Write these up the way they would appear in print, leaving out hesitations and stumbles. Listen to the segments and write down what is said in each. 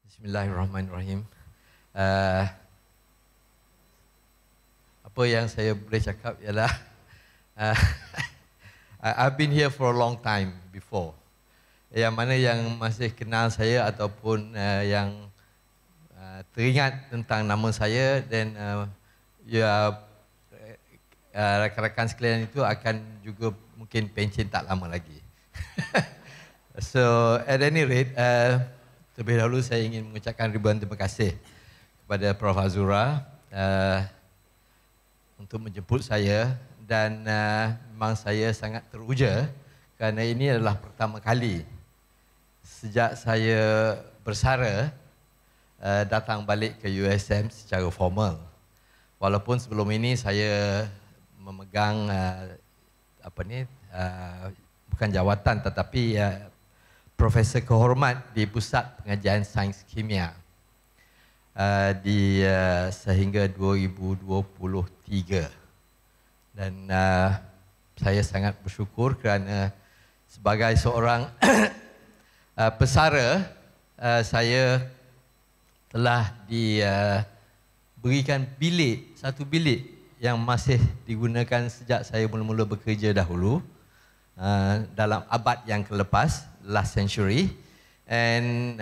Bismillahirrahmanirrahim. Apa yang saya boleh cakap ialah uh, I've been here for a long time before. Yang mana yang masih kenal saya ataupun yang teringat tentang nama saya, dan rakan-rakan sekalian itu akan juga mungkin pencen tak lama lagi. So at any rate, terlebih dahulu saya ingin mengucapkan ribuan terima kasih kepada Prof. Azura untuk menjemput saya, dan memang saya sangat teruja kerana ini adalah pertama kali sejak saya bersara datang balik ke USM secara formal. Walaupun sebelum ini saya memegang bukan jawatan tetapi Profesor Kehormat di Pusat Pengajian Sains Kimia sehingga 2023. Dan saya sangat bersyukur kerana sebagai seorang pesara, saya telah diberikan satu bilik yang masih digunakan sejak saya mula-mula bekerja dahulu dalam abad yang kelepas, last century, and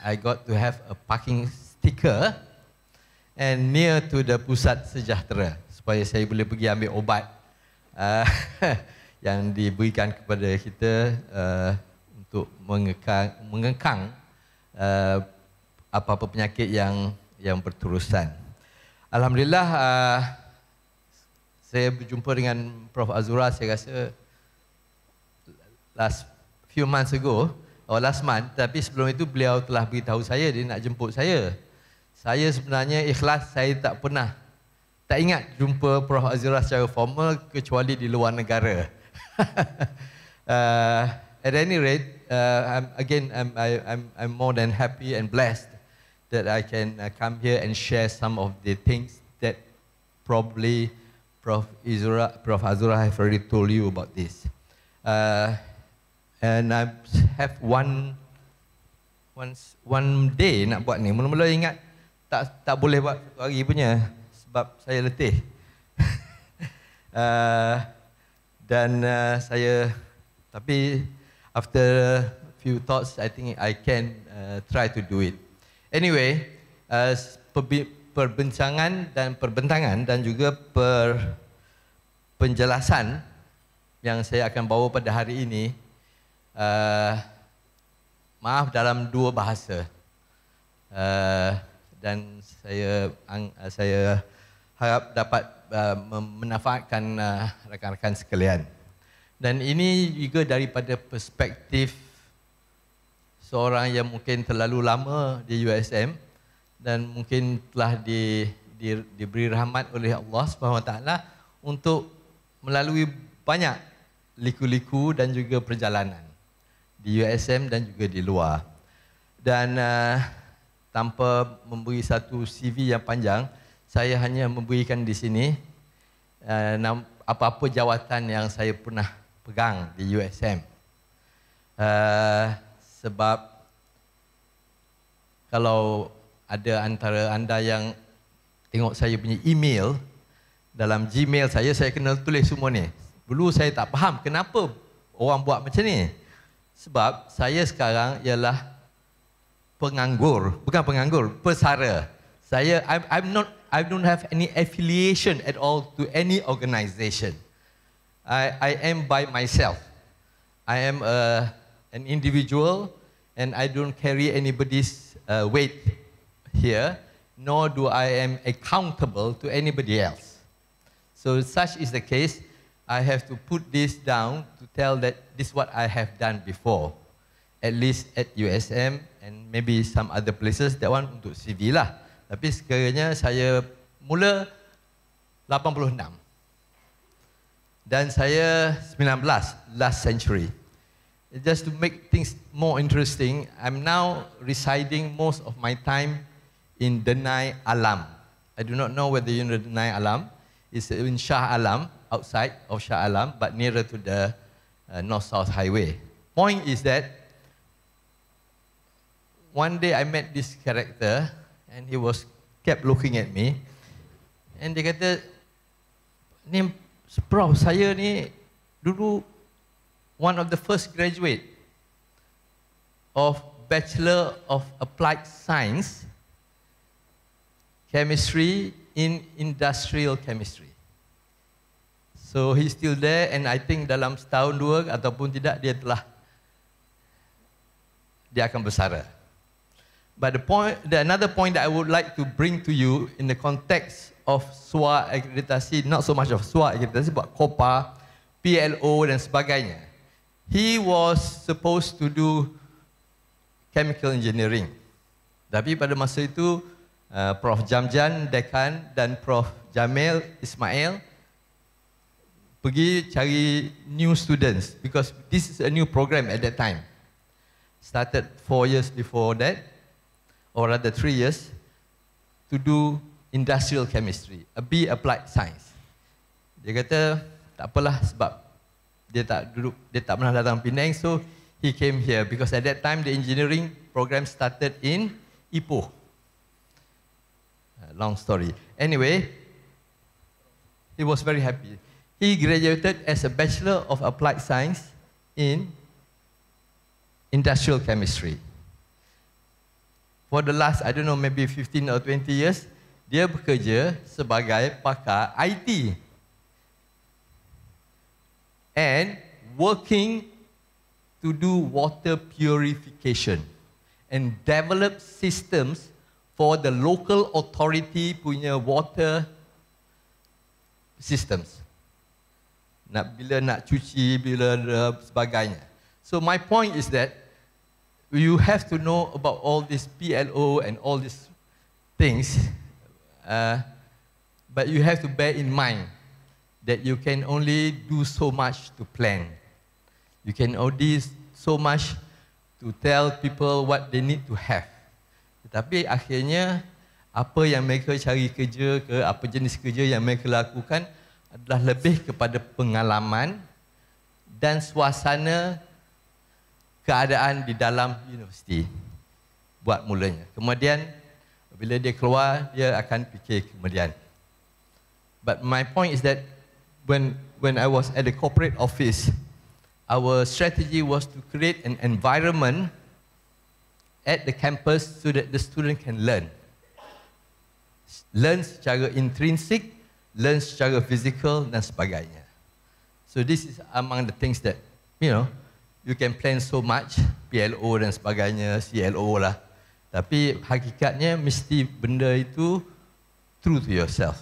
I got to have a parking sticker and near to the Pusat Sejahtera supaya saya boleh pergi ambil obat yang diberikan kepada kita untuk mengekang apa-apa penyakit yang berterusan. Alhamdulillah, saya berjumpa dengan Prof. Azura, saya rasa last month, tapi sebelum itu beliau telah beritahu saya dia nak jemput saya. Saya sebenarnya ikhlas, saya tak ingat jumpa Prof. Azura secara formal kecuali di luar negara. At any rate, I'm more than happy and blessed that I can come here and share some of the things that probably Prof. Azura have already told you about this. And I have one day nak buat ni. Mula-mula ingat tak boleh buat satu hari punya sebab saya letih. Tapi after a few thoughts, I think I can try to do it. Anyway, perbincangan dan perbentangan dan juga penjelasan yang saya akan bawa pada hari ini, maaf, dalam dua bahasa, dan saya harap dapat memanfaatkan rakan-rakan sekalian. Dan ini juga daripada perspektif seorang yang mungkin terlalu lama di USM dan mungkin telah diberi rahmat oleh Allah SWT untuk melalui banyak liku-liku dan juga perjalanan di USM dan juga di luar. Dan tanpa memberi satu CV yang panjang, saya hanya memberikan di sini apa-apa jawatan yang saya pernah pegang di USM. Sebab kalau ada antara anda yang tengok saya punya email, dalam Gmail saya kena tulis semua ni. Dulu saya tak faham kenapa orang buat macam ni. Sebab saya sekarang ialah pesara. I don't have any affiliation at all to any organisation. I am by myself. I am an individual and I don't carry anybody's weight here, nor do I am accountable to anybody else. So such is the case, I have to put this down to tell that this is what I have done before, at least at USM and maybe some other places. That one untuk CV lah. Tapi sekiranya saya mula 86 dan saya 19 last century. Just to make things more interesting, I'm now residing most of my time in Denai Alam. I do not know whether you know Denai Alam. It's in Shah Alam, outside of Shah Alam, but nearer to the North-South Highway. Point is that one day I met this character and he was kept looking at me and dia kata, ni Prof, saya ni dulu one of the first graduate of Bachelor of Applied Science Chemistry in Industrial Chemistry. So he's still there and I think dalam setahun dua ataupun tidak dia akan bersara. But another point that I would like to bring to you in the context of SWA akreditasi, not so much of SWA akreditasi, but COPA, PLO dan sebagainya. He was supposed to do chemical engineering. Tapi pada masa itu, Prof. Jamjan, Dekan dan Prof. Jamil Ismail pergi cari new students because this is a new program at that time. Started 4 years before that, or rather 3 years, to do industrial chemistry, a B applied science. Dia kata, tak apalah sebab dia tak pernah datang Penang, so he came here because at that time the engineering program started in Ipoh. Long story. Anyway, he was very happy. He graduated as a Bachelor of Applied Science in Industrial Chemistry. For the last, I don't know, maybe 15 or 20 years, dia bekerja sebagai pakar IT and working to do water purification and develop systems for the local authority punya water systems. Bila nak cuci, bila sebagainya. So my point is that you have to know about all this PLO and all these things, but you have to bear in mind that you can only do so much to plan. You can only so much to tell people what they need to have. Tetapi akhirnya, apa yang mereka cari kerja ke, apa jenis kerja yang mereka lakukan adalah lebih kepada pengalaman dan suasana keadaan di dalam universiti buat mulanya. Kemudian bila dia keluar, dia akan fikir kemudian. But my point is that when I was at the corporate office, our strategy was to create an environment at the campus so that the student can learn. Learn secara intrinsic, learn secara physical dan sebagainya. So this is among the things that, you can plan so much, PLO dan sebagainya, CLO lah. Tapi hakikatnya mesti benda itu true to yourself.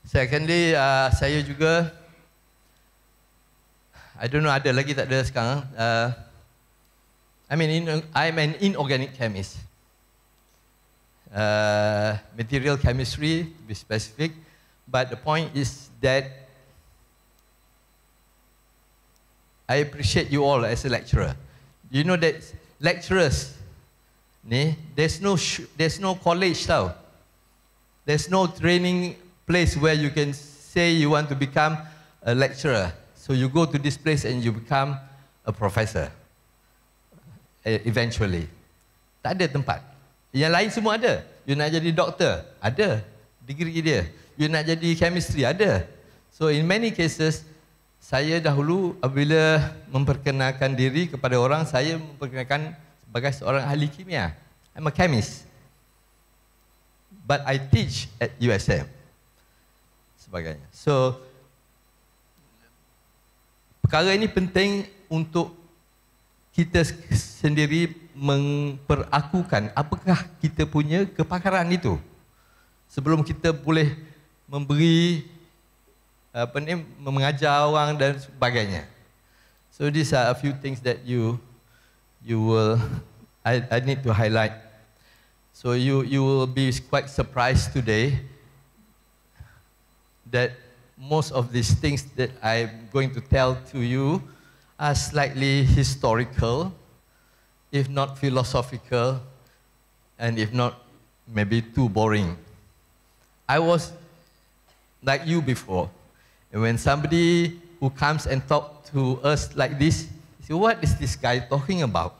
Secondly, saya juga, I don't know ada lagi tak ada sekarang. I'm an inorganic chemist. Material chemistry, to be specific. But the point is that I appreciate you all as a lecturer. You know that lecturers, there's no college tau. There's no training place where you can say you want to become a lecturer. So you go to this place and you become a professor. Eventually. Tak ada tempat. Yang lain semua ada. You nak jadi doktor, ada degree dia. You nak jadi chemistry, ada. So in many cases, saya dahulu apabila memperkenalkan diri kepada orang, saya memperkenalkan sebagai seorang ahli kimia. I'm a chemist. But I teach at USM. Sebagainya. So, perkara ini penting untuk kita sendiri memperakukan apakah kita punya kepakaran itu. Sebelum kita boleh memberi mengajar orang dan sebagainya. So these are a few things that I need to highlight. So you will be quite surprised today that most of these things that I'm going to tell to you are slightly historical, if not philosophical, and if not maybe too boring. I was like you before. And when somebody who comes and talk to us like this, you say, what is this guy talking about?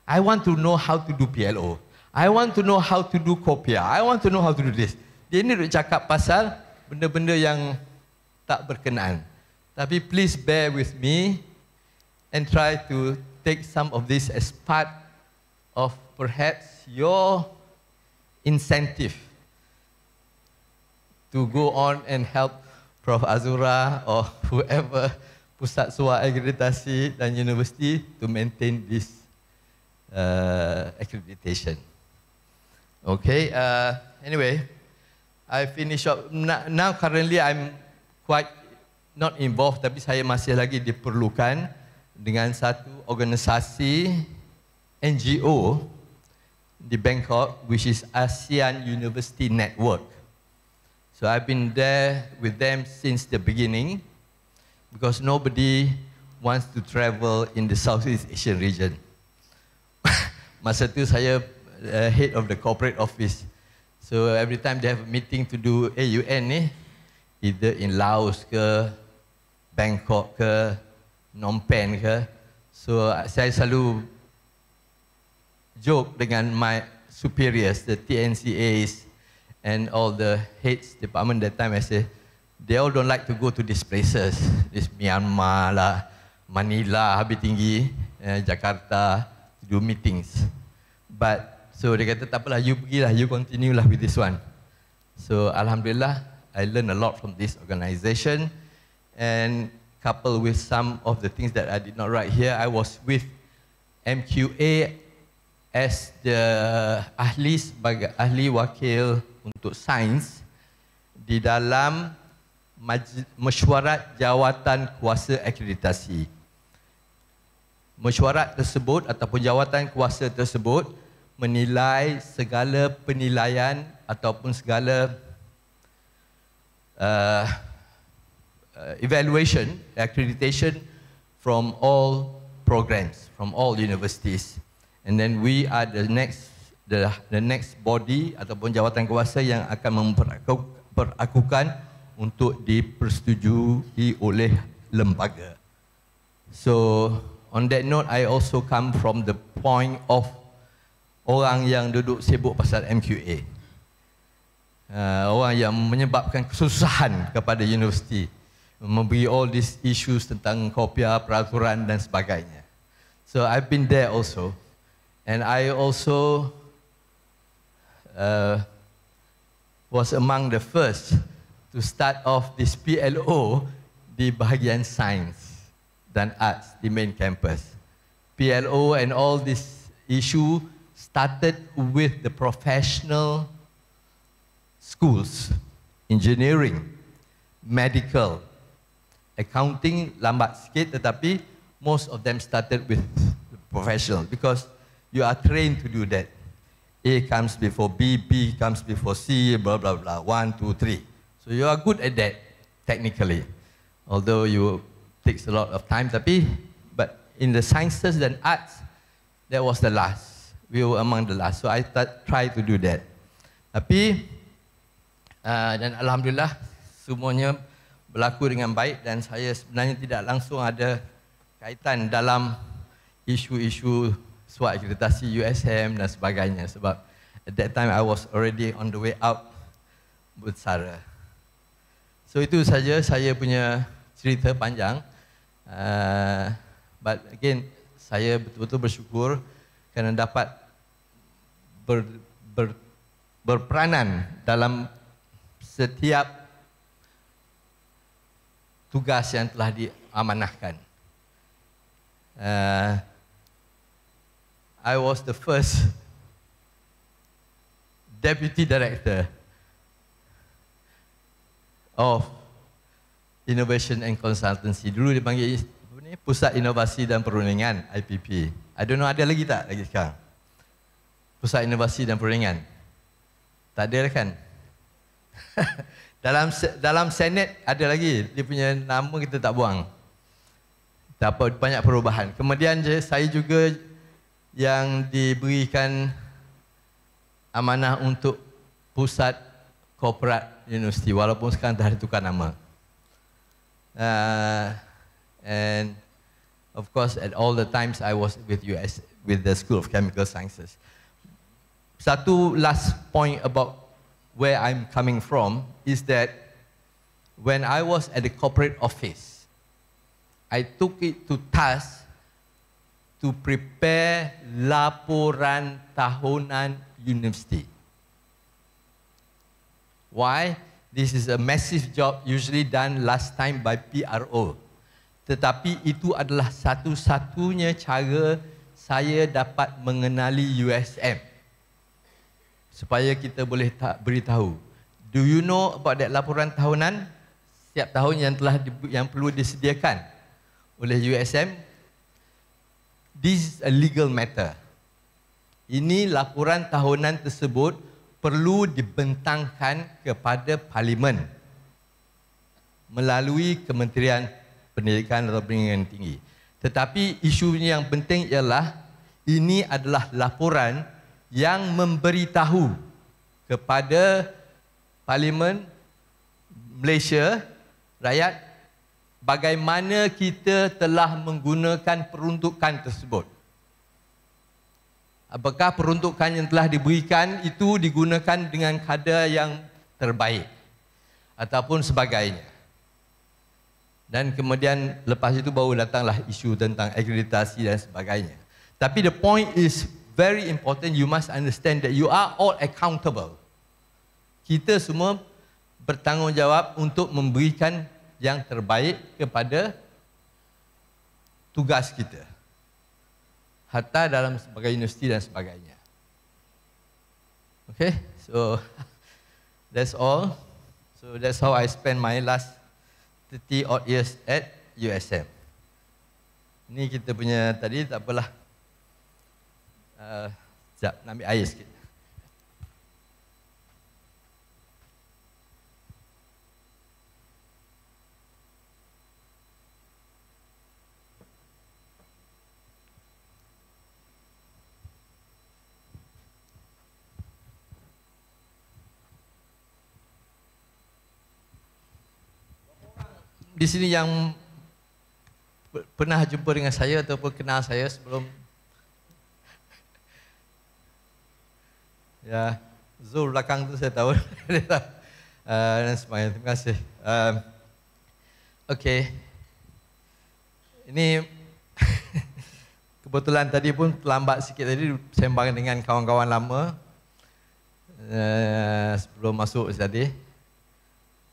I want to know how to do PLO. I want to know how to do Kopia. I want to know how to do this. Dia ni duk cakap pasal benda-benda yang tak berkenaan. Tapi please bear with me and try to take some of this as part of perhaps your incentive to go on and help Prof. Azura or whoever Pusat Suar Akreditasi dan Universiti to maintain this accreditation. Okay, anyway, I finish up. Now currently I'm quite not involved, tapi saya masih lagi diperlukan dengan satu organisasi NGO di Bangkok, which is ASEAN University Network. So I've been there with them since the beginning because nobody wants to travel in the Southeast Asian region. Masa tu saya head of the corporate office. So every time they have a meeting to do AUN ni, either in Laos ke, Bangkok ke, Phnom Penh ke. So saya selalu joke dengan my superiors, the TNCAs and all the heads department that time. I say, they all don't like to go to these places. This Myanmar lah, Manila, Habis Tinggi, Jakarta, to do meetings. But, so dia kata, tak apalah, you pergilah, you continue lah with this one. So, Alhamdulillah, I learned a lot from this organisation. And coupled with some of the things that I did not write here, I was with MQA as the ahli sebagai ahli wakil untuk sains di dalam mesyuarat jawatan kuasa akreditasi. Mesyuarat tersebut ataupun jawatan kuasa tersebut menilai segala penilaian ataupun segala evaluation, accreditation from all programs, from all universities. And then we are the next body ataupun jawatan kuasa yang akan memperakukan untuk dipersetujui oleh lembaga. So on that note, I also come from the point of orang yang duduk sibuk pasal MQA. Orang yang menyebabkan kesusahan kepada universiti, memberi all these issues tentang kopia, peraturan dan sebagainya. So I've been there also. And I also was among the first to start off this PLO di bahagian sains dan arts di main campus. PLO and all this issue started with the professional schools, engineering, medical, accounting lambat sikit, tetapi most of them started with the professional because you are trained to do that. A comes before B, B comes before C, blah, blah, blah, 1, 2, 3. So you are good at that, technically. Although you takes a lot of time, but in the sciences and arts, that was the last. We were among the last. So I tried to do that. Tapi, dan Alhamdulillah, semuanya berlaku dengan baik dan saya sebenarnya tidak langsung ada kaitan dalam isu-isu suat akreditasi USM dan sebagainya sebab at that time I was already on the way out with Sarah. So itu saja saya punya cerita panjang. But again, saya betul-betul bersyukur kerana dapat berperanan dalam setiap tugas yang telah diamanahkan. I was the first deputy director of Innovation and Consultancy. Dulu dipanggil Pusat Inovasi dan Perundingan, IPP. I don't know ada lagi tak lagi sekarang? Pusat Inovasi dan Perundingan. Tak ada kan? dalam Senate ada lagi. Dia punya nama kita tak buang. Tak apa, banyak perubahan. Kemudian saya juga yang diberikan amanah untuk Pusat Korporat Universiti, walaupun sekarang dah ditukar nama. And of course, at all the times I was with with the School of Chemical Sciences. Satu last point about where I'm coming from is that when I was at the corporate office, I took it to task to prepare laporan tahunan university. Why? This is a massive job usually done last time by PRO. Tetapi itu adalah satu-satunya cara saya dapat mengenali USM. Supaya kita boleh beritahu. Do you know about that laporan tahunan? Setiap tahun yang perlu disediakan oleh USM. This is a legal matter. Ini laporan tahunan tersebut perlu dibentangkan kepada Parlimen melalui Kementerian Pendidikan atau Pendidikan Tinggi. Tetapi isunya yang penting ialah ini adalah laporan yang memberitahu kepada Parlimen Malaysia, rakyat, bagaimana kita telah menggunakan peruntukan tersebut. Apakah peruntukan yang telah diberikan itu digunakan dengan kadar yang terbaik ataupun sebagainya. Dan kemudian lepas itu baru datanglah isu tentang akreditasi dan sebagainya. Tapi the point is very important, you must understand that you are all accountable. Kita semua bertanggungjawab untuk memberikan yang terbaik kepada tugas kita. Hatta dalam sebagai universiti dan sebagainya. Okay, so that's all. So that's how I spend my last 30 odd years at USM. Ini kita punya tadi, tak apalah. Sekejap, nak ambil air sikit. Di sini yang pernah jumpa dengan saya ataupun kenal saya sebelum, ya, Zul belakang tu saya tahu. Dan sebagainya. Terima kasih. Okey. Ini kebetulan tadi pun terlambat sikit tadi sembang dengan kawan-kawan lama sebelum masuk tadi.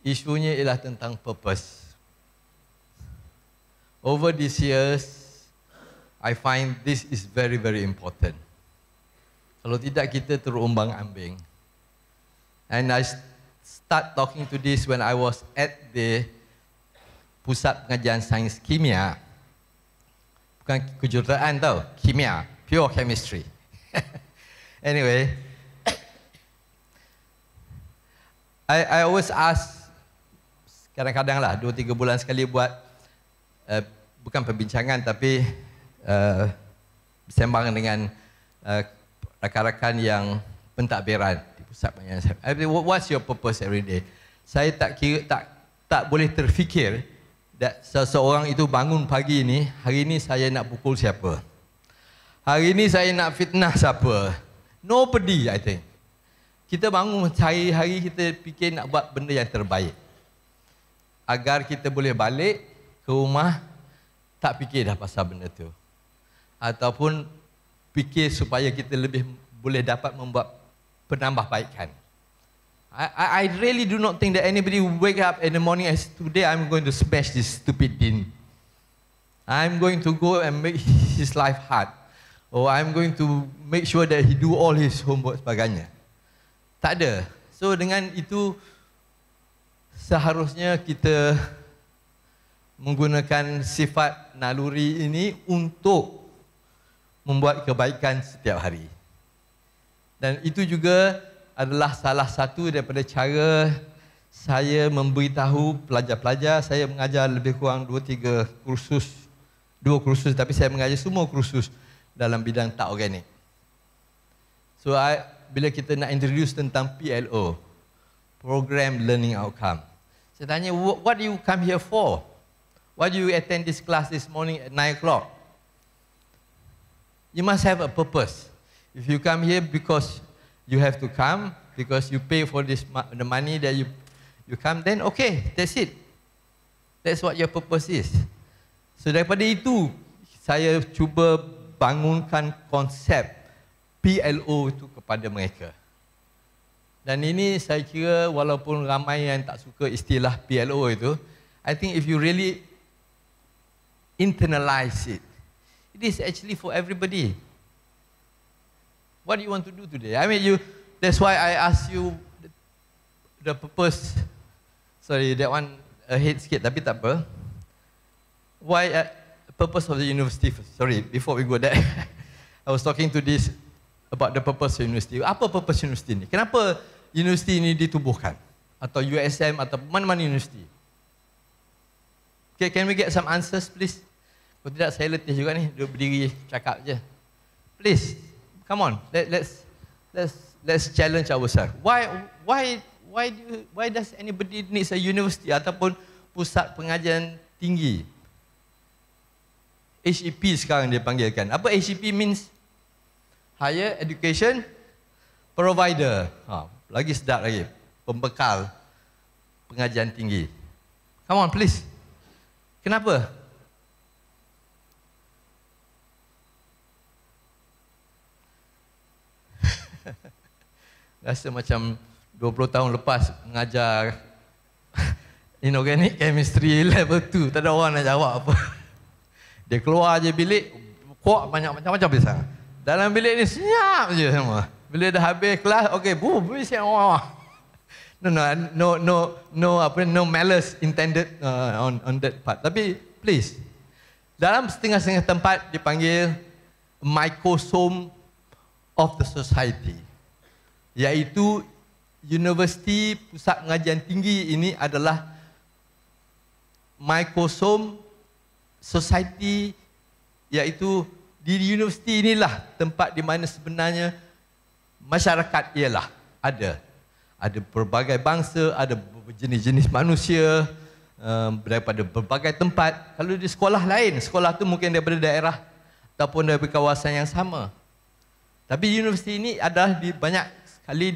Isunya ialah tentang purpose. Over these years, I find this is very, very important. Kalau tidak, kita terumbang-ambing. And I start talking to this when I was at the Pusat Pengajian Sains Kimia. Bukan kejuruteraan tau, kimia, pure chemistry. Anyway, I always ask, kadang-kadang lah, 2-3 bulan sekali buat bukan perbincangan tapi bersembang dengan rakan-rakan yang pentadbiran di pusat pengajian. What's your purpose every day? Saya tak boleh terfikir that seseorang itu bangun pagi ini, hari ini saya nak pukul siapa? Hari ini saya nak fitnah siapa? Nobody, I think. Kita bangun hari-hari kita fikir nak buat benda yang terbaik. Agar kita boleh balik ke rumah, tak fikir dah pasal benda tu. Ataupun fikir supaya kita lebih boleh dapat membuat penambahbaikan. I really do not think that anybody will wake up in the morning as today I'm going to smash this stupid din. I'm going to go and make his life hard. Or I'm going to make sure that he do all his homework sebagainya. Tak ada. So dengan itu seharusnya kita menggunakan sifat naluri ini untuk membuat kebaikan setiap hari. Dan itu juga adalah salah satu daripada cara saya memberitahu pelajar-pelajar. Saya mengajar lebih kurang 2 kursus, tapi saya mengajar semua kursus dalam bidang tak organik. So bila kita nak introduce tentang PLO, Program Learning Outcome, saya tanya, what do you come here for? Why do you attend this class this morning at 9 o'clock? You must have a purpose. If you come here because you have to come, because you pay for this the money that you come, then okay, that's it. That's what your purpose is. So daripada itu, saya cuba bangunkan konsep PLO itu kepada mereka. Dan ini saya kira walaupun ramai yang tak suka istilah PLO itu, I think if you really internalize it, it is actually for everybody. What do you want to do today? I mean, that's why I ask you the purpose. Sorry, that one ahead sikit, tapi tak apa. Why purpose of the university first? Sorry, before we go there, I was talking to this about the purpose of university. Apa purpose university ni? Kenapa universiti ini ditubuhkan? Atau USM atau mana-mana universiti? Okay, can we get some answers please? Kalau tidak saya letih juga ni, duduk berdiri cakap je. Please, come on, let's challenge ourselves. Why does anybody needs a university ataupun pusat pengajian tinggi? HEP sekarang dia panggilkan. Apa HEP means? Higher Education Provider. Lagi sedap lagi. Pembekal pengajian tinggi. Come on please. Kenapa? Rasa macam 20 tahun lepas mengajar inorganic chemistry level 2, tak ada orang nak jawab apa. Dia keluar je bilik, kuak banyak macam-macam pisang. Dalam bilik ni senyap je semua. Bila dah habis kelas, okey, siap. No malice intended on that part. Tapi please, dalam setengah-setengah tempat dipanggil microsome of the society, iaitu universiti pusat pengajian tinggi ini adalah microsome society, iaitu di universiti inilah tempat di mana sebenarnya masyarakat ialah ada berbagai bangsa, ada jenis-jenis manusia daripada berbagai tempat. Kalau di sekolah lain, sekolah tu mungkin daripada daerah ataupun daripada kawasan yang sama. Tapi universiti ini adalah banyak sekali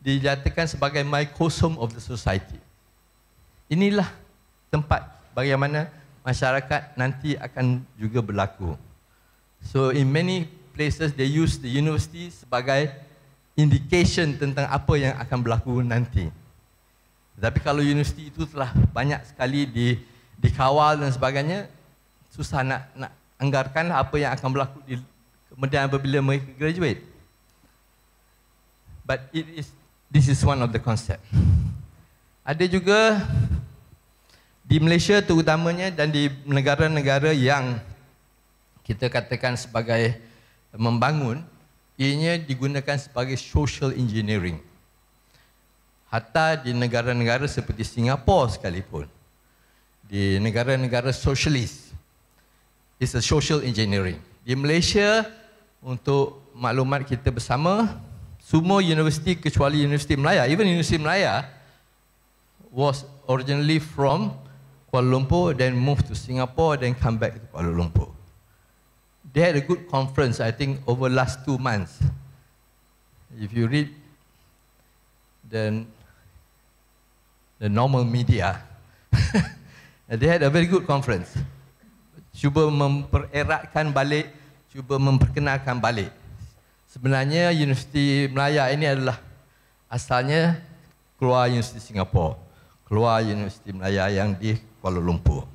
dijadikan sebagai microsome of the society. Inilah tempat bagaimana masyarakat nanti akan juga berlaku. So in many places they use the university sebagai indication tentang apa yang akan berlaku nanti. Tapi kalau universiti itu telah banyak sekali dikawal dan sebagainya, susah nak anggarkan apa yang akan berlaku kemudian apabila mereka graduate. But this is one of the concept. Ada juga di Malaysia terutamanya dan di negara-negara yang kita katakan sebagai membangun, ianya digunakan sebagai social engineering. Hatta di negara-negara seperti Singapura sekalipun, di negara-negara sosialis, it's a social engineering. Di Malaysia, untuk maklumat kita bersama, semua universiti kecuali Universiti Melaya, even Universiti Melaya was originally from Kuala Lumpur, then moved to Singapore, then come back to Kuala Lumpur. They had a good conference, I think, over the last 2 months. If you read the normal media, they had a very good conference. Cuba mempereratkan balik, cuba memperkenalkan balik. Sebenarnya Universiti Melaya ini adalah asalnya keluar Universiti Singapura, keluar Universiti Melaya yang di Kuala Lumpur.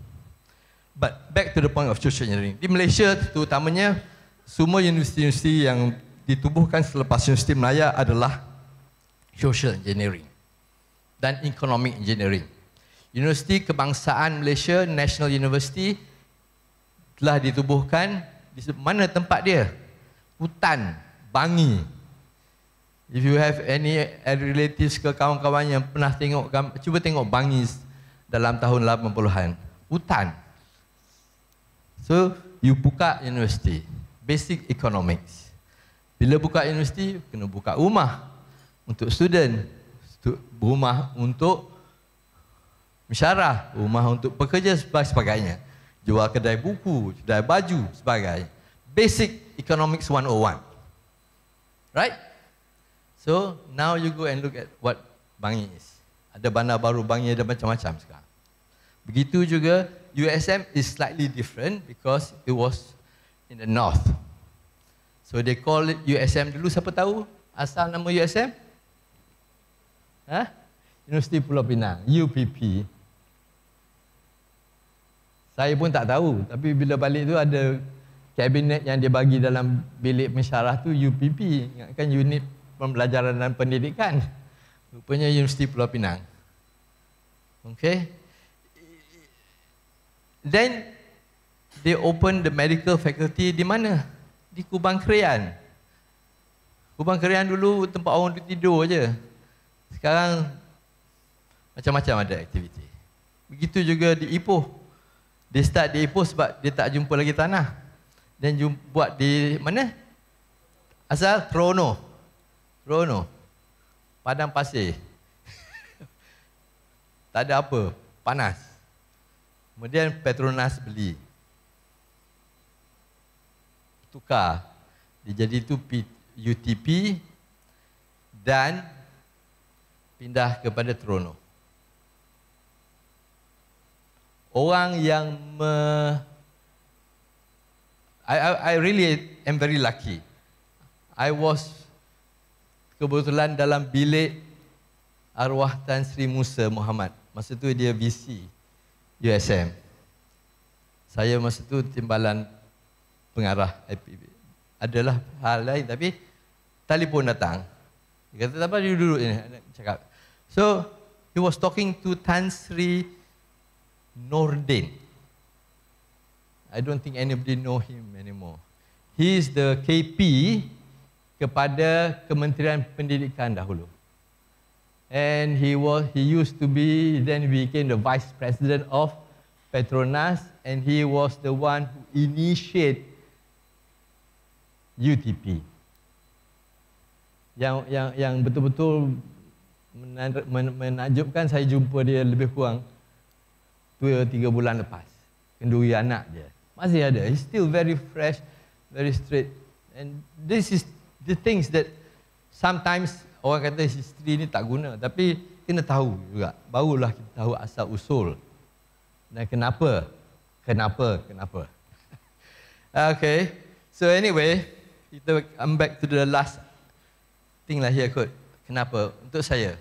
But back to the point of social engineering. Di Malaysia terutamanya, semua universiti-universiti yang ditubuhkan selepas Universiti Melaya adalah social engineering dan economic engineering. Universiti Kebangsaan Malaysia, National University, telah ditubuhkan di mana tempat dia? Hutan, Bangi. If you have any relatives ke kawan-kawan yang pernah tengok, cuba tengok Bangi dalam tahun 80-an. Hutan. So, you buka universiti, basic economics. Bila buka universiti, kena buka rumah untuk student, rumah untuk mesyarah, rumah untuk pekerja sebagainya. Jual kedai buku, kedai baju, sebagainya. basic economics 101. Right? So, now you go and look at what Bangi is. Ada bandar baru Bangi, ada macam-macam sekarang. Begitu juga, USM is slightly different because it was in the north. So, they call it USM dulu. Siapa tahu asal nama USM? Universiti Pulau Pinang, UPP. Saya pun tak tahu, tapi bila balik tu ada kabinet yang dia bagi dalam bilik pensyarah tu UPP, ingatkan unit pembelajaran dan pendidikan. Rupanya Universiti Pulau Pinang. Okay. Then they open the medical faculty di mana? Di Kubang Krian. Kubang Krian dulu tempat orang tidur je. Sekarang macam-macam ada aktiviti. Begitu juga di Ipoh. Dia start di Ipoh sebab dia tak jumpa lagi tanah. Dan buat di mana? Asal Trono. Padang pasir. Tak ada apa, panas. Kemudian Petronas beli. Tukar. Dia jadi itu UTP dan pindah kepada Trono. Orang yang I really am very lucky. I was kebetulan dalam bilik arwah Tan Sri Musa Muhammad. Masa tu dia VC USM. Saya masa tu timbalan pengarah IPB. Adalah hal lain tapi telefon datang. Dia kata, apa dia duduk ni? Cakap. So, he was talking to Tan Sri Nordin. I don't think anybody know him anymore. He is the KP kepada Kementerian Pendidikan dahulu. And he used to be, then became the Vice President of Petronas, and he was the one who initiate UTP. Yang betul-betul menakjubkan, saya jumpa dia lebih kurang 2-3 bulan lepas. Kenduri anak dia. Masih ada. He's still very fresh, very straight. And this is the things that sometimes orang kata history ni tak guna. Tapi kena tahu juga. Barulah kita tahu asal usul. Dan kenapa. Okay. So anyway, kita come back to the last thing lah here kot. Kenapa? Untuk saya.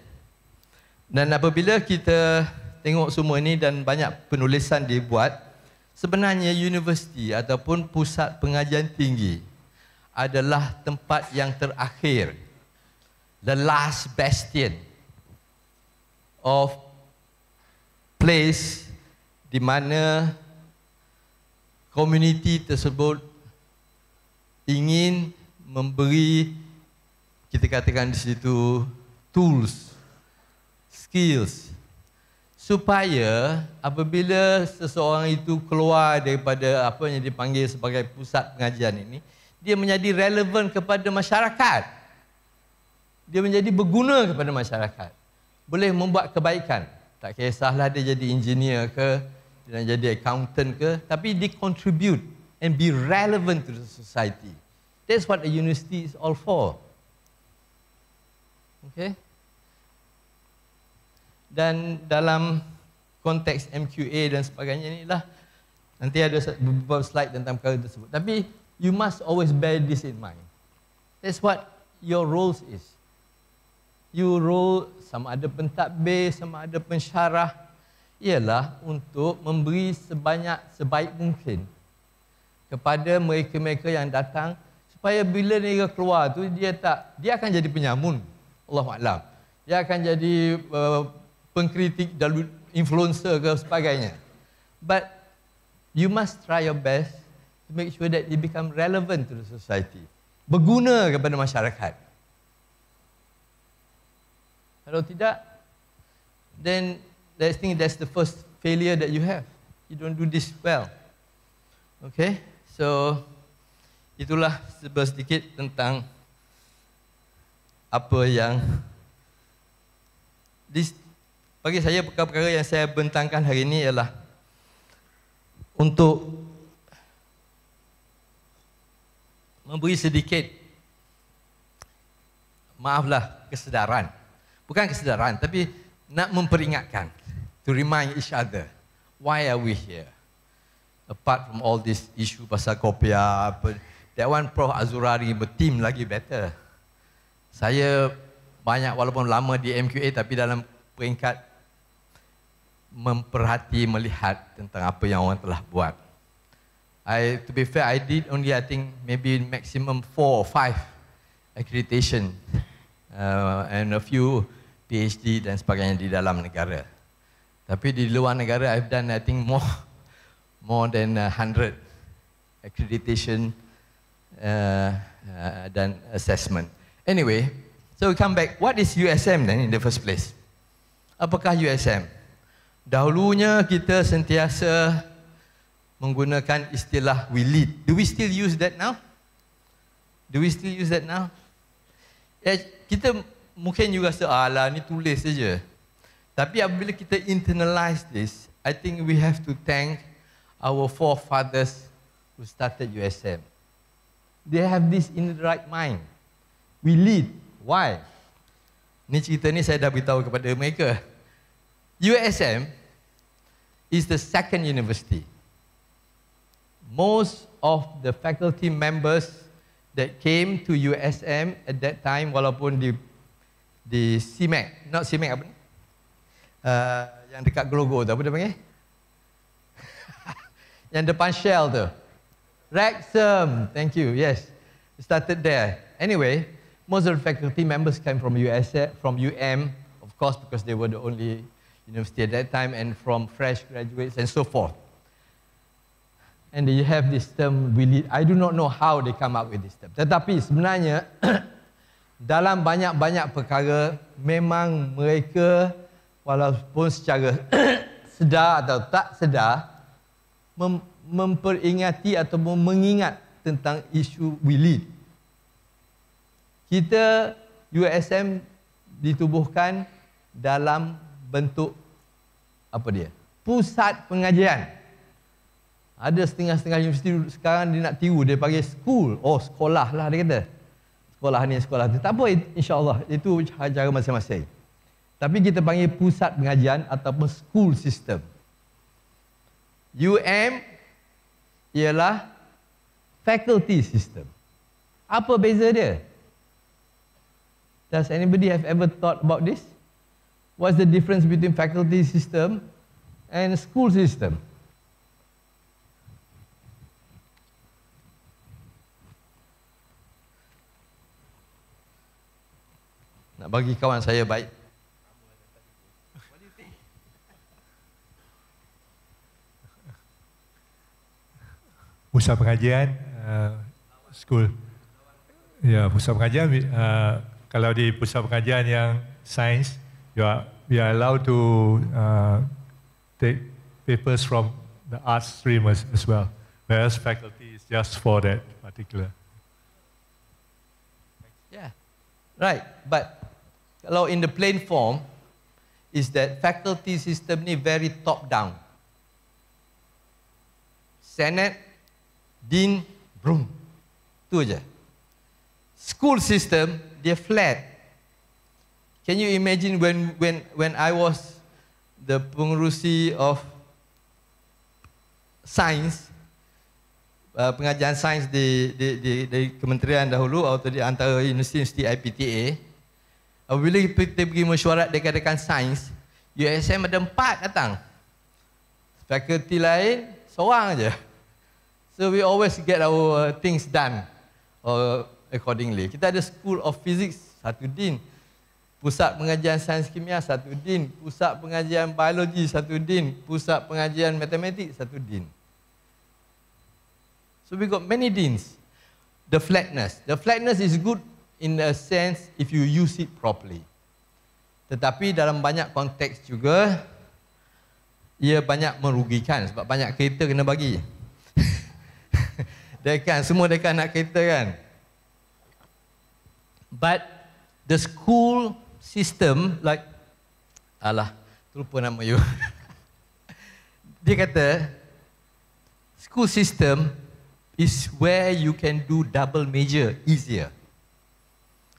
Dan apabila kita tengok semua ni dan banyak penulisan dibuat, sebenarnya universiti ataupun pusat pengajian tinggi adalah tempat yang terakhir, the last bastion of place di mana komuniti tersebut ingin memberi, kita katakan di situ, tools, skills, supaya apabila seseorang itu keluar daripada apa yang dipanggil sebagai pusat pengajian ini, dia menjadi relevan kepada masyarakat. Dia menjadi berguna kepada masyarakat. Boleh membuat kebaikan. Tak kisahlah dia jadi engineer ke, dia jadi accountant ke, tapi dia contribute and be relevant to the society. That's what a university is all for. Okay? Dan dalam konteks MQA dan sebagainya inilah, nanti ada beberapa slide tentang perkara tersebut. Tapi you must always bear this in mind. That's what your roles is. You role, sama ada pentadbir, sama ada pensyarah, ialah untuk memberi sebaik mungkin kepada mereka-mereka yang datang, supaya bila mereka keluar tu dia akan jadi penyamun. Allahuakbar. Dia akan jadi pengkritik dan influencer ke sebagainya. But you must try your best to make sure that you become relevant to the society. Berguna kepada masyarakat. Kalau tidak, then I think that's the first failure that you have. You don't do this well. Okay? So, itulah sedikit tentang apa yang bagi saya perkara-perkara yang saya bentangkan hari ini ialah untuk memberi sedikit, maaflah, kesedaran. Bukan kesedaran, tapi nak memperingatkan. To remind each other, why are we here? Apart from all this issue pasal kopiah, that one Prof Azurari berteam lagi better. Saya banyak walaupun lama di MQA tapi dalam peringkat memperhati, melihat tentang apa yang orang telah buat. To be fair, I did only I think maybe maximum 4 or 5 accreditation and a few PhD dan sebagainya di dalam negara. Tapi di luar negara, I've done I think more than 100 accreditation dan assessment. Anyway, so we come back. What is USM then in the first place? Apakah USM? Dahulunya kita sentiasa menggunakan istilah we lead. Do we still use that now? Do we still use that now? Kita mungkin juga sealah ni tulis saja. Tapi apabila kita internalize this, I think we have to thank our forefathers who started USM. They have this in the right mind. We lead. Why? Ni cerita ni saya dah beritahu kepada mereka. USM is the second university. Most of the faculty members that came to USM at that time, walaupun di CMAC, not CMAC apa ni? Yang dekat Grogo tu, apa dia panggil? Yang depan Shell tu. Wrexham, thank you, yes. Started there. Anyway, most of the faculty members came from UM, of course, because they were the only university at that time, and from fresh graduates and so forth. And you have this term, I do not know how they come up with this term. Tetapi sebenarnya, dalam banyak-banyak perkara, memang mereka, walaupun secara sedar atau tak sedar, memperingati atau mengingat tentang isu we lead. Kita, USM, ditubuhkan dalam bentuk apa dia? Pusat pengajian. Ada setengah-setengah universiti sekarang dia nak tiru, dia panggil school. Oh, sekolah lah dia kata. Sekolah ni, sekolah tu. Tak apa, insya-Allah, itu cara masing-masing. Tapi kita panggil pusat pengajian ataupun school system. UM ialah faculty system. Apa beza dia? Does anybody have ever thought about this? What's the difference between faculty system and school system? Nak bagi kawan saya baik. Pusat pengajian, school. Ya, pusat pengajian, kalau di pusat pengajian yang sains, we are allowed to take papers from the arts stream as well, whereas faculty is just for that particular. Yeah, right. But kalau in the plain form, is that faculty system ni very top down. Senate, Dean, Broom. Itu aja. School system, dia flat. Can you imagine when I was the pengerusi of science, pengajian sains di kementerian dahulu atau di antara universiti IPTA, apabila kita pergi mesyuarat dekan-dekan sains, USM ada 4 datang. Fakulti lain, seorang aja. So we always get our things done accordingly. Kita ada School of Physics, satu din. Pusat pengajian sains kimia, satu din. Pusat pengajian biologi, satu din. Pusat pengajian matematik, satu din. So we got many deans. The flatness is good in a sense if you use it properly. Tetapi dalam banyak konteks juga, ia banyak merugikan sebab banyak kereta kena bagi. Dekan, semua dekan nak kereta kan. But the school system, like, terlupa nama you. Dia kata, school system is where you can do double major easier.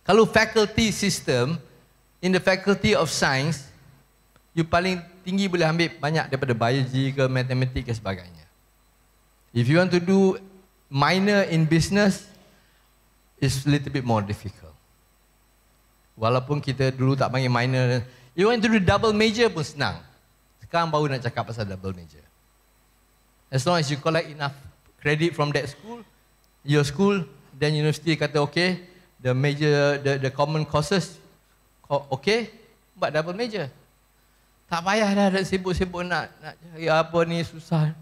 Kalau faculty system, in the faculty of science, you paling tinggi boleh ambil banyak daripada biology ke matematik ke sebagainya. If you want to do minor in business, it's a little bit more difficult. Walaupun kita dulu tak panggil minor, you want to do double major pun senang. Sekarang baru nak cakap pasal double major. As long as you collect enough credit from that school, your school, then university kata okay, the major, the common courses, okay, buat double major. Tak payah dah sibuk-sibuk nak cari apa ni, susah.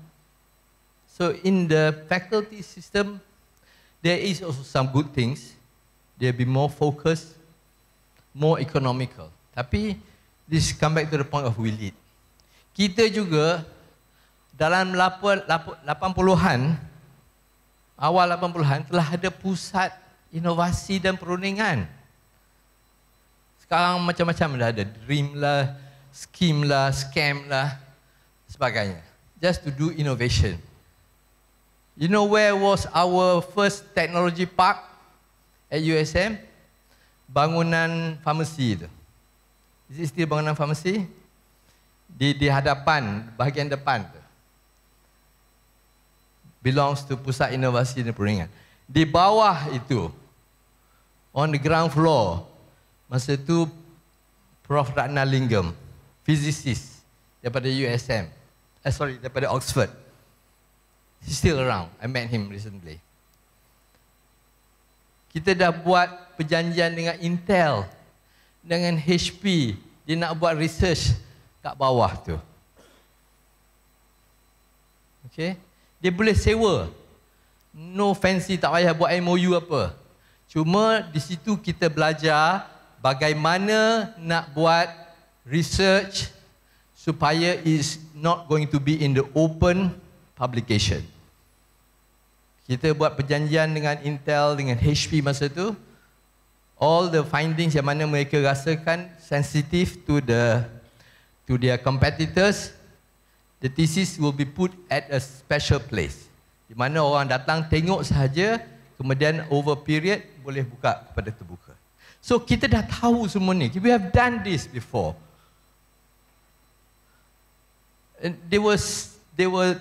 So in the faculty system, there is also some good things. They'll be more focused, more economical. Tapi this come back to the point of we lead. Kita juga dalam 80-an, awal 80-an telah ada pusat inovasi dan perundingan. Sekarang macam-macam dah ada, Dream lah, Scheme lah, Scam lah, sebagainya. Just to do innovation. You know where was our first technology park at USM? Bangunan farmasi itu. Is it still bangunan farmasi? Di hadapan, bahagian depan tu. Belongs to Pusat Inovasi dan Perundingan. Di bawah itu, on the ground floor, masa itu Prof. Ratna Lingam, physicist daripada USM, daripada Oxford. He's still around. I met him recently. Kita dah buat perjanjian dengan Intel, dengan HP. Dia nak buat research kat bawah tu. Okay? Dia boleh sewa. No fancy, tak payah buat MOU apa. Cuma di situ kita belajar bagaimana nak buat research supaya is not going to be in the open publication. Kita buat perjanjian dengan Intel, dengan HP masa tu. All the findings yang mana mereka rasakan sensitive to their competitors, the thesis will be put at a special place. Di mana orang datang tengok sahaja, kemudian over period boleh buka kepada terbuka. So kita dah tahu semua ni. We have done this before. And they were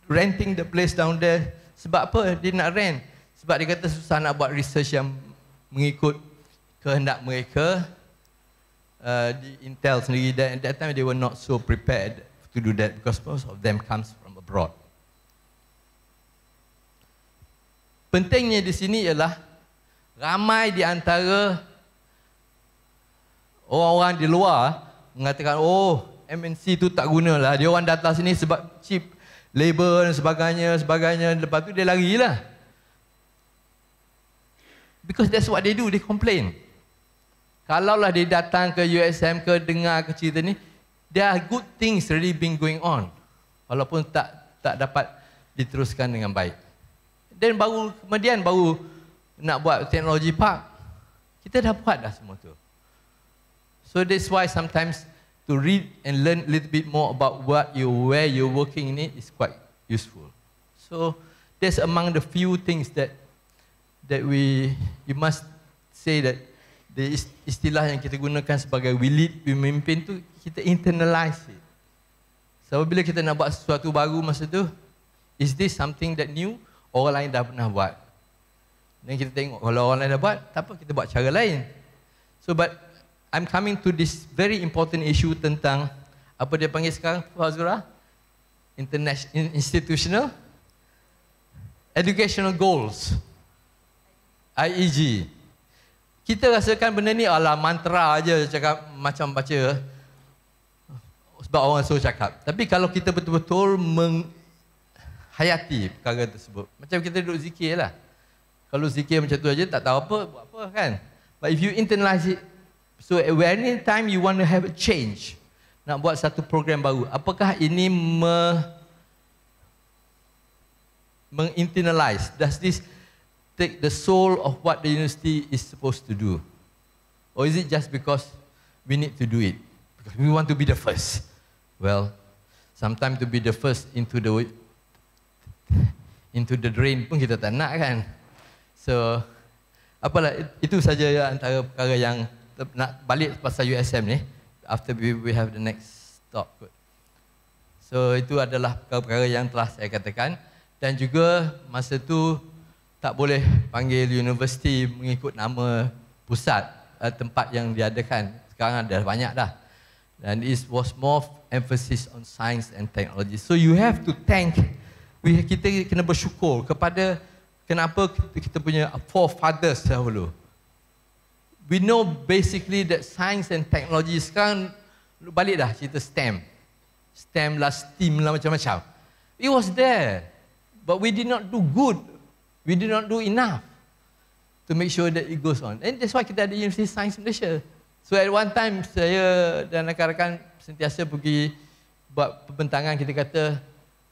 renting the place down there. Sebab apa dia nak rent? Sebab dia kata susah nak buat research yang mengikut kehendak mereka di Intel sendiri. Dan at that time they were not so prepared to do that because most of them comes from abroad. Pentingnya di sini ialah ramai di antara orang-orang di luar mengatakan, oh MNC tu tak gunalah, dia orang datang sini sebab cheap labor dan sebagainya. Lepas tu dia larilah. Because that's what they do, they complain. Kalaulah dia datang ke USM ke dengar ke cerita ni, there are good things already been going on. Walaupun tak dapat diteruskan dengan baik. Dan kemudian baru nak buat teknologi park. Kita dah buat dah semua tu. So that's why sometimes to read and learn a little bit more about where you're working in it is quite useful. So that's among the few things that you must say that the istilah yang kita gunakan sebagai we lead, we memimpin tu, kita internalize it. So bila kita nak buat sesuatu baru masa tu, is this something that new? Orang lain dah pernah buat. Dan kita tengok kalau orang lain dah buat, tak apa, kita buat cara lain. So but I'm coming to this very important issue tentang apa dia panggil sekarang, Fazura? Institutional Educational Goals. IEG. Kita rasakan benda ni ala mantra aja, cakap macam baca sebab orang suruh cakap. Tapi kalau kita betul-betul menghayati perkara tersebut, macam kita duduk zikir lah. Kalau zikir macam tu aja tak tahu apa, buat apa kan. But if you internalize it, so any time you want to have a change, nak buat satu program baru, apakah ini menginternalize? Does this take the soul of what the university is supposed to do? Or is it just because we need to do it? Because we want to be the first? Well, sometimes to be the first into into the drain pun kita tak nak kan. So apalah, itu saja antara perkara yang nak balik pasal USM ni. After we have the next stop. So itu adalah perkara-perkara yang telah saya katakan. Dan juga masa tu tak boleh panggil universiti mengikut nama pusat tempat yang diadakan. Sekarang ada banyak dah. And it was more emphasis on science and technology. So you have to thank, kita kena bersyukur kepada kenapa kita punya forefathers dahulu. We know basically that science and technology, sekarang balik dah cerita STEM lah, STEAM lah, macam-macam. It was there, but we did not do good. We did not do enough to make sure that it goes on. And that's why kita ada University Science Malaysia. So at one time, saya dan rakan-rakan sentiasa pergi buat pembentangan, kita kata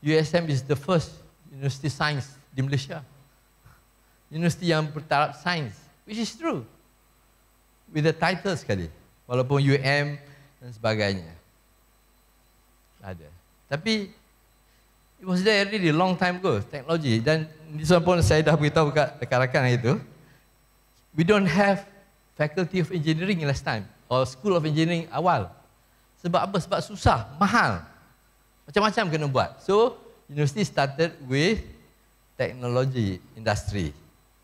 USM is the first University Science di Malaysia. Universiti yang bertaraf sains, which is true. With the title sekali, walaupun UM dan sebagainya ada. Tapi it was there really long time ago, teknologi. Dan di sana pun saya dah beritahu kat rakan-rakan itu, we don't have Faculty of Engineering last time, or School of Engineering awal. Sebab apa? Sebab susah, mahal. Macam-macam kena buat. So, university started with technology industry.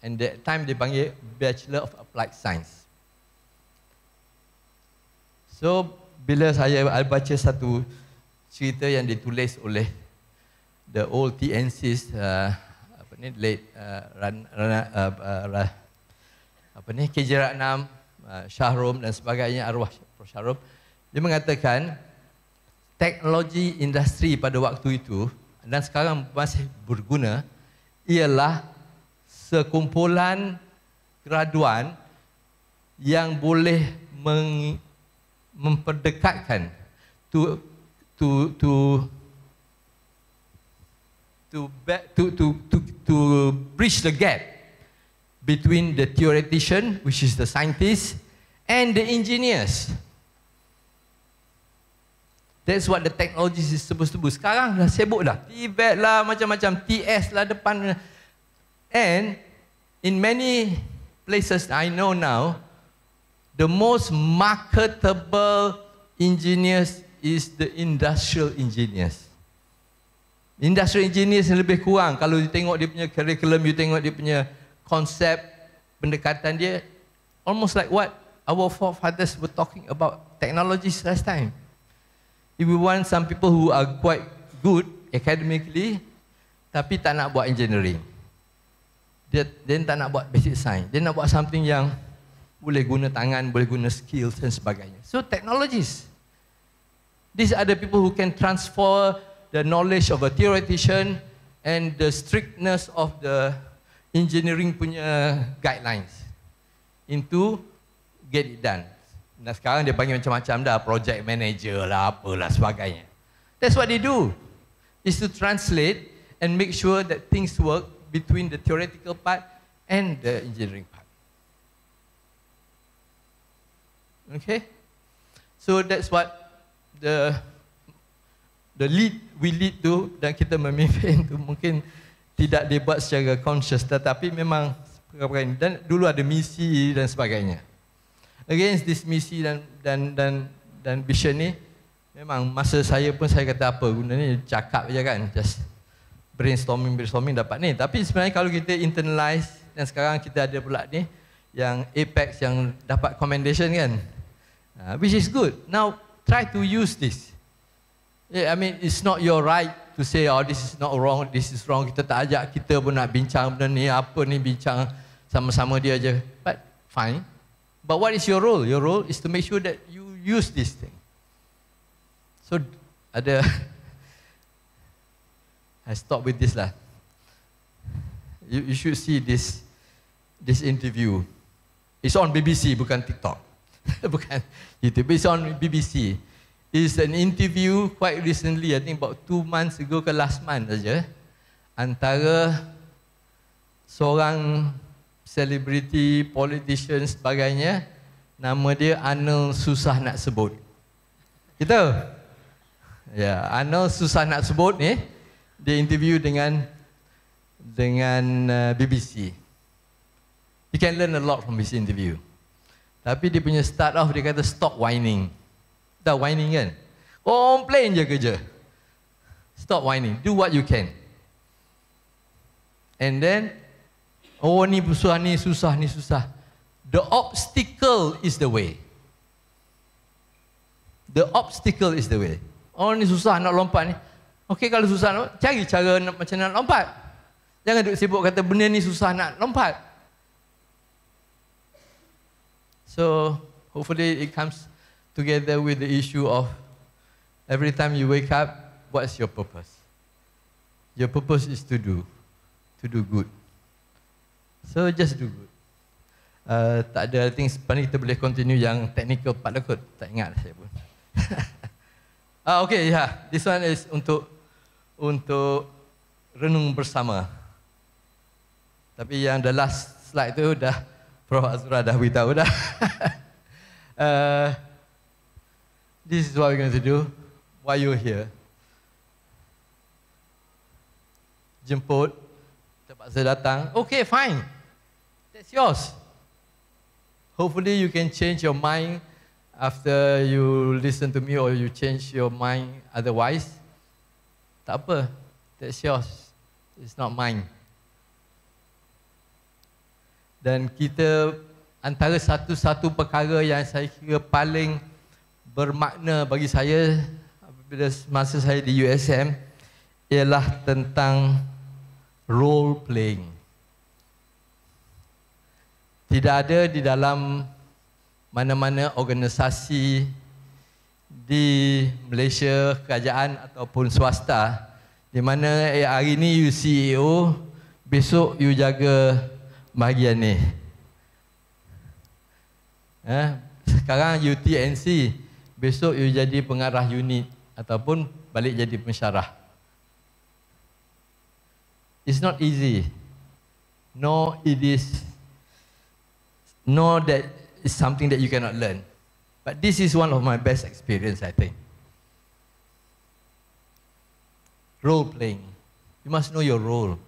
And that time dia panggil Bachelor of Applied Science. So, bila saya baca satu cerita yang ditulis oleh the old TNCs, late KJ Ratnam, Shahrom dan sebagainya, arwah Shahrom, dia mengatakan teknologi industri pada waktu itu dan sekarang masih berguna ialah sekumpulan graduan yang boleh memperdekatkan to bridge the gap between the theoretician, which is the scientist, and the engineers. That's what the technology is supposed to do. Sekarang dah sibuk dah, TVET lah, macam-macam, TS lah depan. And in many places I know now, the most marketable engineers is the industrial engineers. Industrial engineers yang lebih kurang, kalau you tengok dia punya curriculum, you tengok dia punya konsep, pendekatan dia, almost like what our forefathers were talking about technologies last time. If we want some people who are quite good academically, tapi tak nak buat engineering, dia tak nak buat basic science, dia nak buat something yang boleh guna tangan, boleh guna skills dan sebagainya. So technologies, these are the people who can transfer the knowledge of a theoretician and the strictness of the engineering punya guidelines into get it done. Dan sekarang dia panggil macam-macam dah, project manager lah, apalah sebagainya. That's what they do, is to translate and make sure that things work between the theoretical part and the engineering part. Okay? So that's what the lead we lead to, dan kita memimpin tu mungkin tidak dibuat secara conscious, tetapi memang perkara-perkara ini. Dan dulu ada misi dan sebagainya. Against this misi dan vision ni, memang masa saya pun saya kata apa guna ni, cakap je kan, just brainstorming dapat ni. Tapi sebenarnya kalau kita internalize, dan sekarang kita ada pula ni yang Apex yang dapat commendation kan, which is good. Now try to use this. I mean, it's not your right to say, oh this is not wrong, this is wrong. Kita tak ajak, kita pun nak bincang benda ni, apa ni, bincang sama-sama dia je. But fine. But what is your role? Your role is to make sure that you use this thing. So ada, I stop with this lah. You should see this interview. It's on BBC, bukan TikTok. Bukan YouTube, it's on BBC. It's an interview quite recently, I think about 2 months ago ke last month saja, antara seorang celebrity, politician sebagainya, nama dia Arnold susah nak sebut. Gitu? Ya, Arnold susah nak sebut ni, dia interview dengan dengan BBC. You can learn a lot from this interview. Tapi dia punya start off, dia kata stop whining. Dah whining kan? Complain je kerja. Stop whining. Do what you can. And then, oh ni susah, ni susah, ni susah. The obstacle is the way. The obstacle is the way. Oh ni susah nak lompat ni. Okey, kalau susah, cari cara macam nak lompat. Jangan duduk sibuk kata benda ni susah nak lompat. So, hopefully it comes together with the issue of every time you wake up, what's your purpose? Your purpose is to do good. So, just do good. Tak ada, I think sebenarnya kita boleh continue yang technical part lah kot. Tak ingat saya pun. Okay, yeah. This one is untuk renung bersama. Tapi yang the last slide tu dah Prof. Azura dah beritahu dah. This is what we're going to do. Why you're here? Jemput, terpaksa datang. Okay, fine. That's yours. Hopefully you can change your mind after you listen to me or you change your mind otherwise. Tak apa. That's yours. It's not mine. Dan kita antara satu-satu perkara yang saya kira paling bermakna bagi saya apabila masa saya di USM ialah tentang role playing. Tidak ada di dalam mana-mana organisasi di Malaysia, kerajaan ataupun swasta di mana hari ini you CEO, besok you jaga bahagian ni. Sekarang you TNC, besok you jadi pengarah unit ataupun balik jadi pensyarah. It's not easy. No, it is. No, that is something that you cannot learn. But this is one of my best experience, I think. Role playing. You must know your role.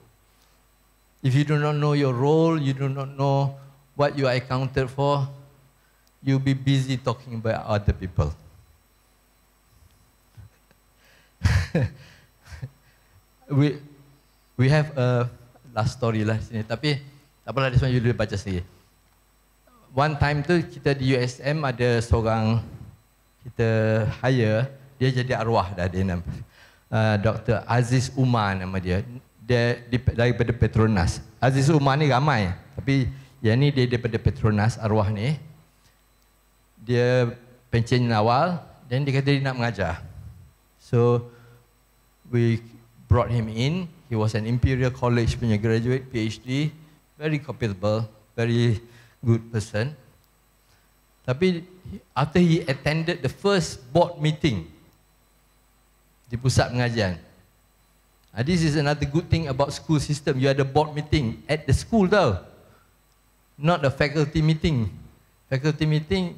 If you do not know your role, you do not know what you are accounted for, you'll be busy talking about other people. we have a last story lah sini, tapi tak apalah, this one you boleh baca sendiri. One time tu kita di USM ada seorang kita hire, dia jadi arwah dah, dia nama Dr. Aziz Umar nama dia. Dia daripada Petronas. Aziz Umar ni ramai, tapi yang ni dia daripada Petronas, arwah ni. Dia pencen awal dan dia kata dia nak mengajar. So we brought him in. He was an Imperial College punya graduate, PhD, very capable, very good person. Tapi after he attended the first board meeting di pusat pengajian, this is another good thing about school system. You ada board meeting at the school tau, not the faculty meeting. Faculty meeting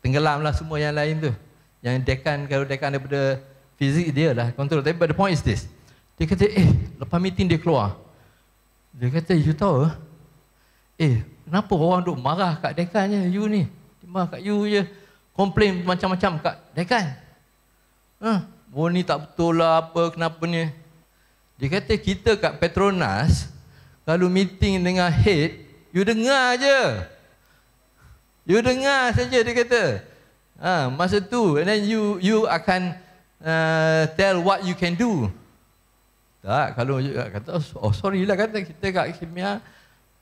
tenggelamlah semua yang lain tu. Yang dekan, kalau dekan daripada fizik dia lah kontrol. Tapi but the point is this. Dia kata, lepas meeting dia keluar. Dia kata, you tahu kenapa orang duk marah kat dekannya, you ni. Dia marah kat you je. Komplain macam-macam kat dekan. Oh ni tak betul lah, apa, kenapa ni. Dia kata kita kat Petronas, kalau meeting dengan head, you dengar je. You dengar saja, dia kata. Masa tu, and then you akan tell what you can do. Tak, kalau you kata, oh sorry lah, kata kita kat kimia,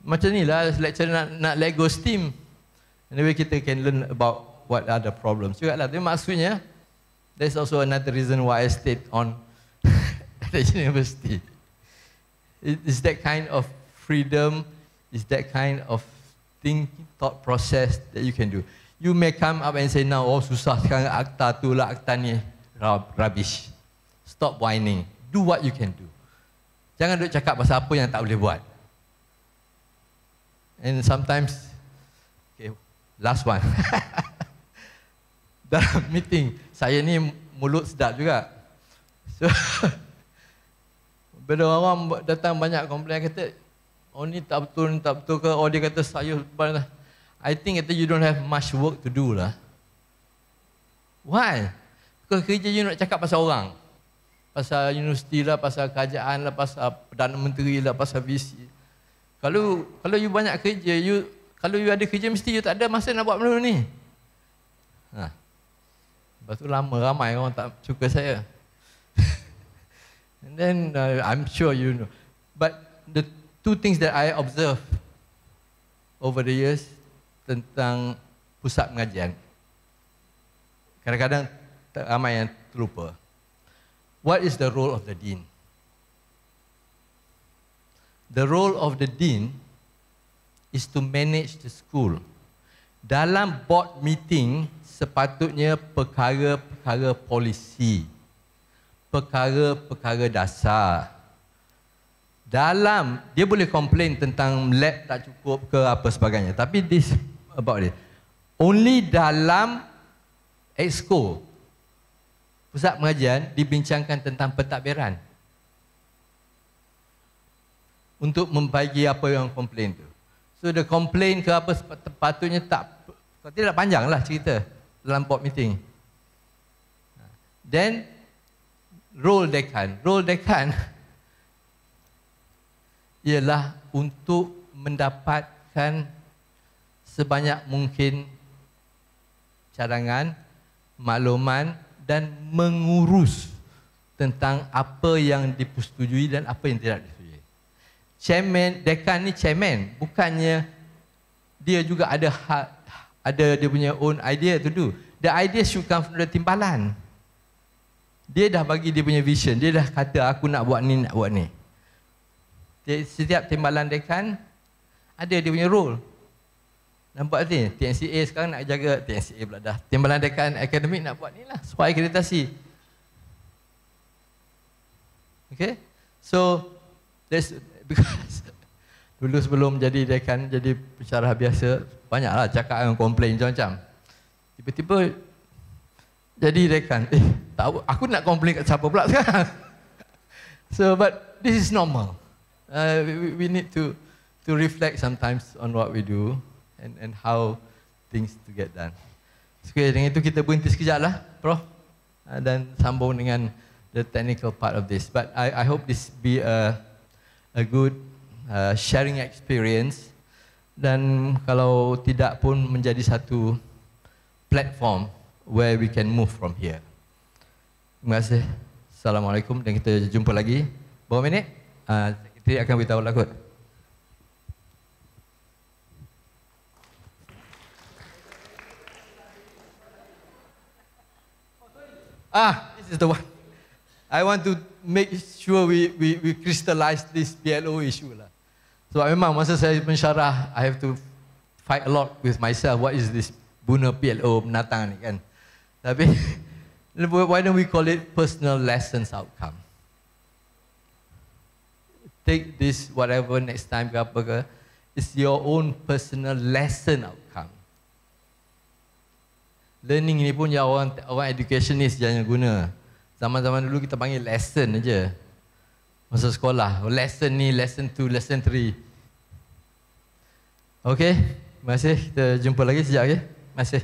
macam ni lah, lecturer nak Lego steam. Anyway, kita can learn about what are the problems juga lah. Tapi maksudnya, there's also another reason why I stayed on at the university. It's that kind of freedom, it's that kind of thinking, thought process that you can do. You may come up and say, now, oh susah sekarang akta tu lah, akta ni rubbish. Stop whining. Do what you can do. Jangan duk cakap pasal apa yang tak boleh buat. And sometimes, okay, last one. Dalam meeting, saya ni mulut sedap juga. So, bila orang datang banyak komplain kata, oh ni tak betul ke, oh dia kata saya, I think kata you don't have much work to do lah. Why? Because kerja you nak cakap pasal orang. Pasal universiti lah, pasal kerajaan lah, pasal Perdana Menteri lah, pasal VC. Kalau you banyak kerja, kalau you ada kerja mesti you tak ada masa nak buat benda ni. Lepas tu ramai orang tak suka saya. And then I'm sure you know. But the two things that I observe over the years tentang pusat pengajian, kadang-kadang ramai yang terlupa. What is the role of the dean? The role of the dean is to manage the school. Dalam board meeting, sepatutnya perkara-perkara polisi, perkara-perkara dasar. Dalam, dia boleh komplain tentang lab tak cukup ke apa sebagainya. Tapi this about it. Only dalam exco, pusat pengajian dibincangkan tentang pentadbiran. Untuk membagi apa yang komplain tu. So the komplain ke apa sepatutnya tidak panjang lah cerita dalam board meeting. Then role dekan ialah untuk mendapatkan sebanyak mungkin cadangan, makluman dan mengurus tentang apa yang dipersetujui dan apa yang tidak disetujui. Chairman, dekan ni chairman, bukannya dia juga ada dia punya own idea to do. The idea should come from the timbalan. Dia dah bagi dia punya vision, dia dah kata aku nak buat ni, nak buat ni. Setiap timbalan dekan ada dia punya role. Nampak ni, TNCA sekarang nak jaga, TNCA pula dah. Timbalan dekan akademik nak buat ni lah, supaya akreditasi. Okay? So, that's because dulu sebelum jadi dekan, jadi pensyarah biasa, banyaklah cakap yang komplain macam-macam. Tiba-tiba jadi dekan, tak, aku nak komplain kat siapa pula sekarang? So, but this is normal. We need to reflect sometimes on what we do and how things to get done. Okay, dengan itu kita berhenti sekejap lah, Prof. Dan sambung dengan the technical part of this. But I hope this be a good sharing experience. Dan kalau tidak pun menjadi satu platform where we can move from here. Terima kasih. Assalamualaikum dan kita jumpa lagi. Berapa minit? Sekretari akan beritahu lah kot. This is the one. I want to make sure we crystallize this PLO issue lah. Sebab memang masa saya mensyarah, I have to fight a lot with myself. What is this guna PLO menatang ni kan? Tapi, why don't we call it personal lessons outcome? Take this whatever next time ke apa ke, it's your own personal lesson outcome. Learning ni pun yang orang educationist jangan guna. Zaman-zaman dulu kita panggil lesson aja. Masa sekolah, lesson ni, lesson 2, lesson 3. Okay, terima kasih. Kita jumpa lagi sekejap, okay? Terima kasih.